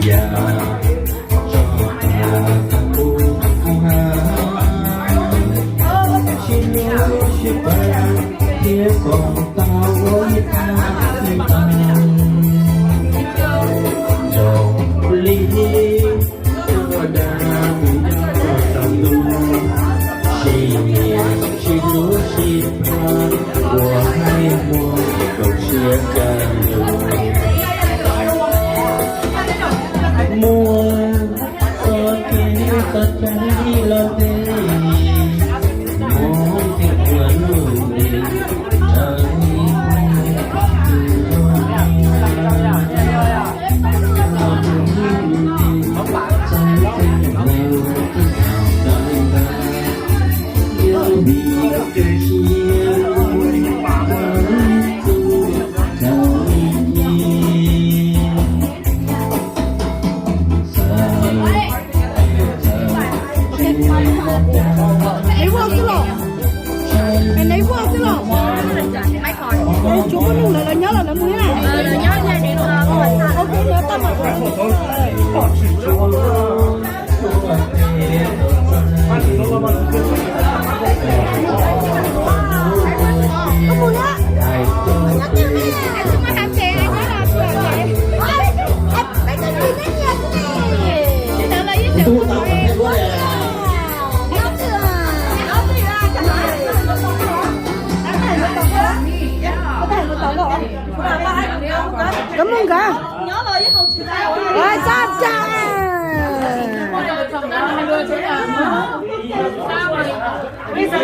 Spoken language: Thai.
อย่าชอบหาตะปูหาชิโนชิบะเทียของตาไว้ตาไม่ตันจงลีตัวดาวยังก็ต้องดูชีชีรู้ชีพาหัวให้มัวก็เชื่อกันอยู่มัวก็เกิดตัดใจละเด้มองที่หัวลูกเด็กใจlấy vuông chứ lọ em lấy vuông chứ lọ chú có nhung là nhớ là nó mới này nhớ là đi rồi ok nhớ tâm cảm ơn cả nhớ lời với hậu rồi sao cha bây giờ